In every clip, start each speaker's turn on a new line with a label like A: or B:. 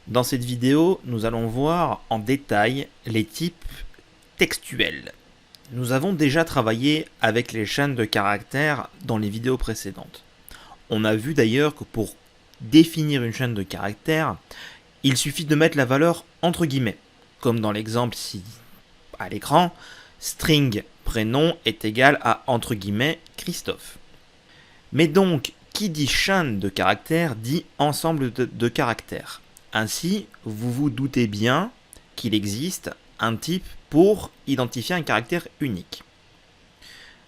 A: Dans cette vidéo, nous allons voir en détail les types textuels. Nous avons déjà travaillé avec les chaînes de caractères dans les vidéos précédentes. On a vu d'ailleurs que pour définir une chaîne de caractères, il suffit de mettre la valeur entre guillemets, comme dans l'exemple ici à l'écran, string prénom est égal à entre guillemets Christophe. Mais donc, qui dit chaîne de caractères dit ensemble de caractères. Ainsi, vous vous doutez bien qu'il existe un type pour identifier un caractère unique.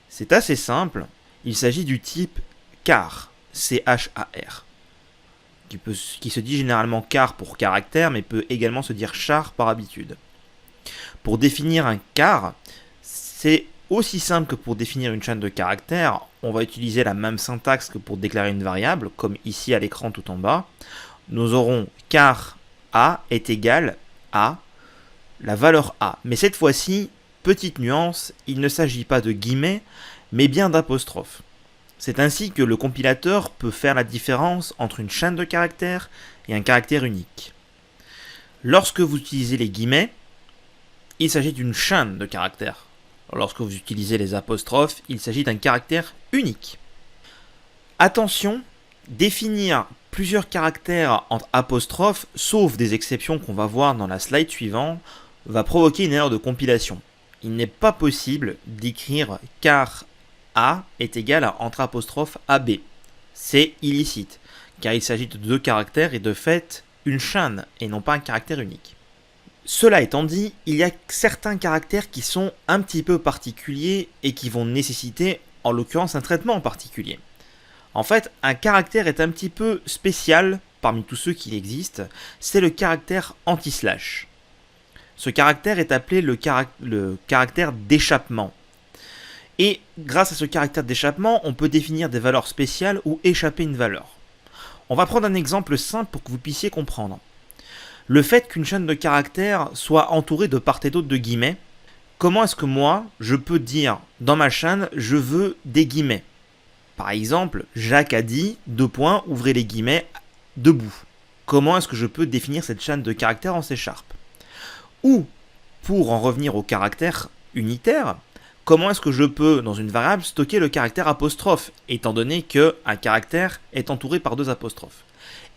A: C'est assez simple, il s'agit du type char, C-H-A-R, qui se dit généralement char pour caractère, mais peut également se dire char par habitude. Pour définir un char, c'est aussi simple que pour définir une chaîne de caractères, on va utiliser la même syntaxe que pour déclarer une variable, comme ici à l'écran tout en bas. Nous aurons char a est égal à la valeur a. Mais cette fois-ci, petite nuance, il ne s'agit pas de guillemets, mais bien d'apostrophes. C'est ainsi que le compilateur peut faire la différence entre une chaîne de caractères et un caractère unique. Lorsque vous utilisez les guillemets, il s'agit d'une chaîne de caractères. Lorsque vous utilisez les apostrophes, il s'agit d'un caractère unique. Attention, définir plusieurs caractères entre apostrophes, sauf des exceptions qu'on va voir dans la slide suivante, va provoquer une erreur de compilation. Il n'est pas possible d'écrire car A est égal à entre apostrophes AB. C'est illicite, car il s'agit de deux caractères et de fait une chaîne et non pas un caractère unique. Cela étant dit, il y a certains caractères qui sont un petit peu particuliers et qui vont nécessiter, en l'occurrence, un traitement en particulier. En fait, un caractère est un petit peu spécial parmi tous ceux qui existent, c'est le caractère anti-slash. Ce caractère est appelé le caractère d'échappement. Et grâce à ce caractère d'échappement, on peut définir des valeurs spéciales ou échapper une valeur. On va prendre un exemple simple pour que vous puissiez comprendre. Le fait qu'une chaîne de caractères soit entourée de part et d'autre de guillemets, comment est-ce que moi, je peux dire dans ma chaîne, je veux des guillemets? Par exemple, Jacques a dit, ouvrez les guillemets, debout. Comment est-ce que je peux définir cette chaîne de caractères en C#? Ou, pour en revenir au caractère unitaire, comment est-ce que je peux, dans une variable, stocker le caractère apostrophe, étant donné qu'un caractère est entouré par deux apostrophes?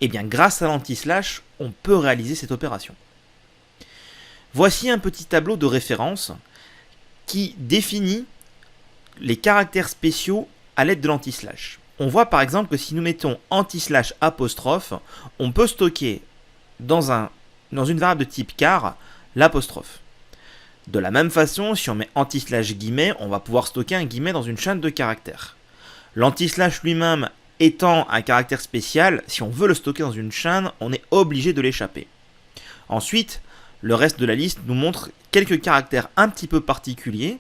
A: Eh bien, grâce à l'anti-slash, on peut réaliser cette opération. Voici un petit tableau de référence qui définit les caractères spéciaux à l'aide de l'anti-slash. On voit par exemple que si nous mettons anti-slash apostrophe, on peut stocker dans une variable de type char l'apostrophe. De la même façon, si on met anti-slash guillemets, on va pouvoir stocker un guillemet dans une chaîne de caractères. L'anti-slash lui-même étant un caractère spécial, si on veut le stocker dans une chaîne, on est obligé de l'échapper. Ensuite, le reste de la liste nous montre quelques caractères un petit peu particuliers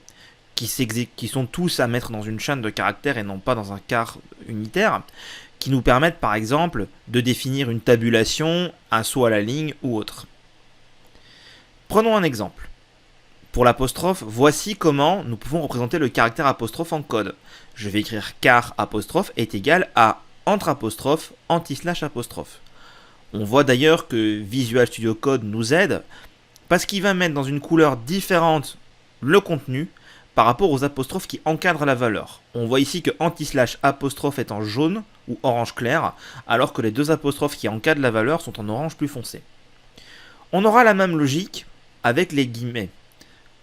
A: qui sont tous à mettre dans une chaîne de caractères et non pas dans un char unitaire, qui nous permettent par exemple de définir une tabulation, un saut à la ligne ou autre. Prenons un exemple. Pour l'apostrophe, voici comment nous pouvons représenter le caractère apostrophe en code. Je vais écrire char apostrophe est égal à entre apostrophe anti-slash apostrophe. On voit d'ailleurs que Visual Studio Code nous aide parce qu'il va mettre dans une couleur différente le contenu par rapport aux apostrophes qui encadrent la valeur. On voit ici que anti-slash apostrophe est en jaune ou orange clair, alors que les deux apostrophes qui encadrent la valeur sont en orange plus foncé. On aura la même logique avec les guillemets.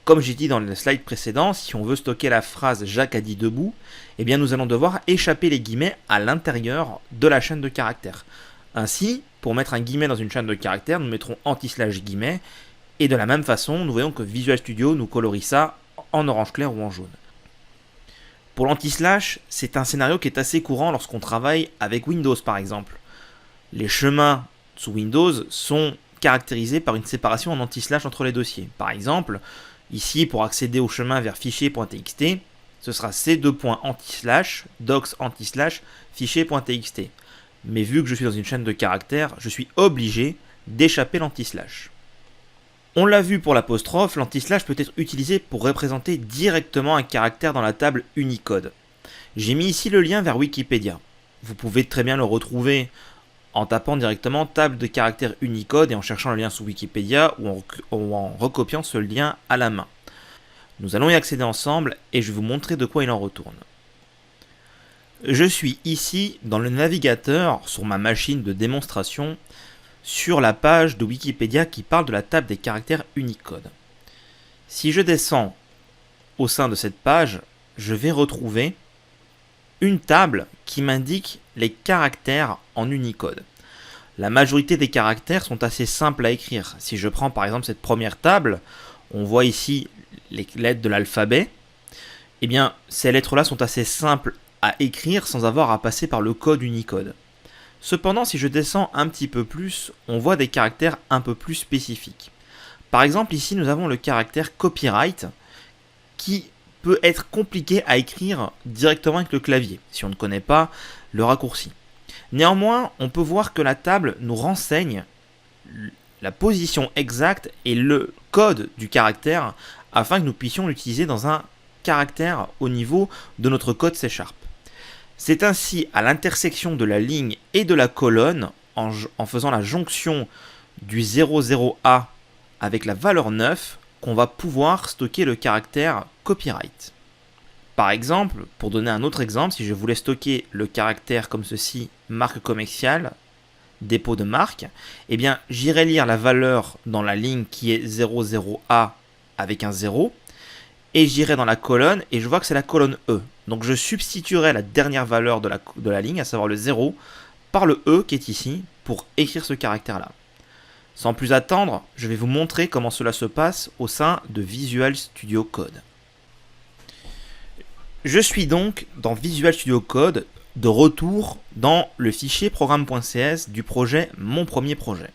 A: Comme j'ai dit dans le slide précédent, si on veut stocker la phrase Jacques a dit debout, eh bien nous allons devoir échapper les guillemets à l'intérieur de la chaîne de caractères. Ainsi, pour mettre un guillemet dans une chaîne de caractères, nous mettrons anti-slash guillemets, et de la même façon, nous voyons que Visual Studio nous colorie ça en orange clair ou en jaune. Pour l'anti-slash, c'est un scénario qui est assez courant lorsqu'on travaille avec Windows par exemple. Les chemins sous Windows sont caractérisés par une séparation en anti-slash entre les dossiers. Par exemple, ici, pour accéder au chemin vers fichier.txt, ce sera c2.anti/, docs anti/ fichier.txt. Mais vu que je suis dans une chaîne de caractères, je suis obligé d'échapper l'anti/. On l'a vu pour l'apostrophe, l'anti/ peut être utilisé pour représenter directement un caractère dans la table Unicode. J'ai mis ici le lien vers Wikipédia. Vous pouvez très bien le retrouver en tapant directement table de caractères Unicode et en cherchant le lien sur Wikipédia ou en recopiant ce lien à la main. Nous allons y accéder ensemble et je vais vous montrer de quoi il en retourne. Je suis ici dans le navigateur sur ma machine de démonstration sur la page de Wikipédia qui parle de la table des caractères Unicode. Si je descends au sein de cette page, je vais retrouver une table qui m'indique les caractères en Unicode. La majorité des caractères sont assez simples à écrire. Si je prends par exemple cette première table, on voit ici les lettres de l'alphabet. Eh bien, ces lettres-là sont assez simples à écrire sans avoir à passer par le code Unicode. Cependant, si je descends un petit peu plus, on voit des caractères un peu plus spécifiques. Par exemple, ici, nous avons le caractère copyright qui peut être compliqué à écrire directement avec le clavier, si on ne connaît pas le raccourci. Néanmoins, on peut voir que la table nous renseigne la position exacte et le code du caractère afin que nous puissions l'utiliser dans un caractère au niveau de notre code C#. C'est ainsi à l'intersection de la ligne et de la colonne, en faisant la jonction du 00A avec la valeur 9, qu'on va pouvoir stocker le caractère copyright. Par exemple, pour donner un autre exemple, si je voulais stocker le caractère comme ceci, marque commerciale, dépôt de marque, eh bien j'irai lire la valeur dans la ligne qui est 00A avec un 0, et j'irai dans la colonne et je vois que c'est la colonne E. Donc je substituerai la dernière valeur de la ligne, à savoir le 0, par le E qui est ici, pour écrire ce caractère-là. Sans plus attendre, je vais vous montrer comment cela se passe au sein de Visual Studio Code. Je suis donc dans Visual Studio Code, de retour dans le fichier programme.cs du projet Mon Premier Projet.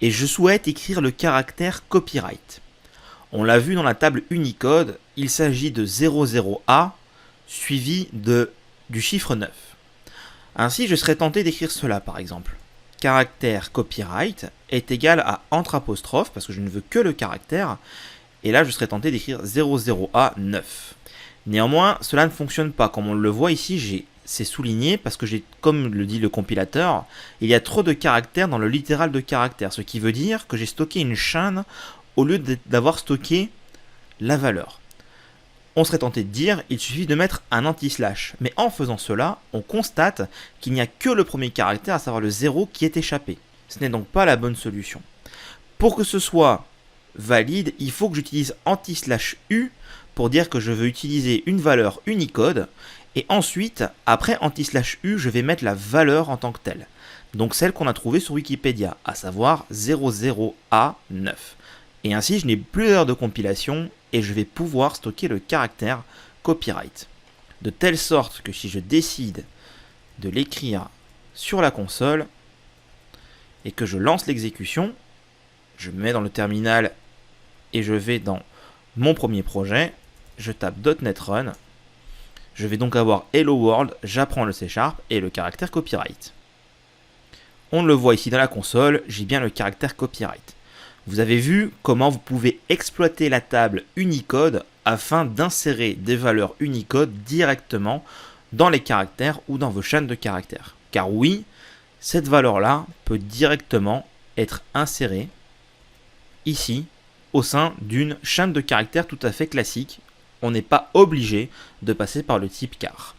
A: Et je souhaite écrire le caractère copyright. On l'a vu dans la table Unicode, il s'agit de 00A suivi du chiffre 9. Ainsi, je serais tenté d'écrire cela par exemple. Caractère copyright est égal à entre apostrophes, parce que je ne veux que le caractère, et là je serais tenté d'écrire 00A9. Néanmoins, cela ne fonctionne pas. Comme on le voit ici, c'est souligné parce que comme le dit le compilateur, il y a trop de caractères dans le littéral de caractères, ce qui veut dire que j'ai stocké une chaîne au lieu d'avoir stocké la valeur. On serait tenté de dire, il suffit de mettre un anti-slash. Mais en faisant cela, on constate qu'il n'y a que le premier caractère, à savoir le 0, qui est échappé. Ce n'est donc pas la bonne solution. Pour que ce soit valide, il faut que j'utilise anti-slash U pour dire que je veux utiliser une valeur Unicode. Et ensuite, après anti-slash U, je vais mettre la valeur en tant que telle. Donc celle qu'on a trouvée sur Wikipédia, à savoir 00A9. Et ainsi, je n'ai plus d'heure de compilation et je vais pouvoir stocker le caractère copyright. De telle sorte que si je décide de l'écrire sur la console et que je lance l'exécution, je me mets dans le terminal et je vais dans mon premier projet, je tape .NET Run, je vais donc avoir Hello World, j'apprends le C# et le caractère copyright. On le voit ici dans la console, j'ai bien le caractère copyright. Vous avez vu comment vous pouvez exploiter la table Unicode afin d'insérer des valeurs Unicode directement dans les caractères ou dans vos chaînes de caractères. Car oui, cette valeur-là peut directement être insérée ici au sein d'une chaîne de caractères tout à fait classique. On n'est pas obligé de passer par le type char.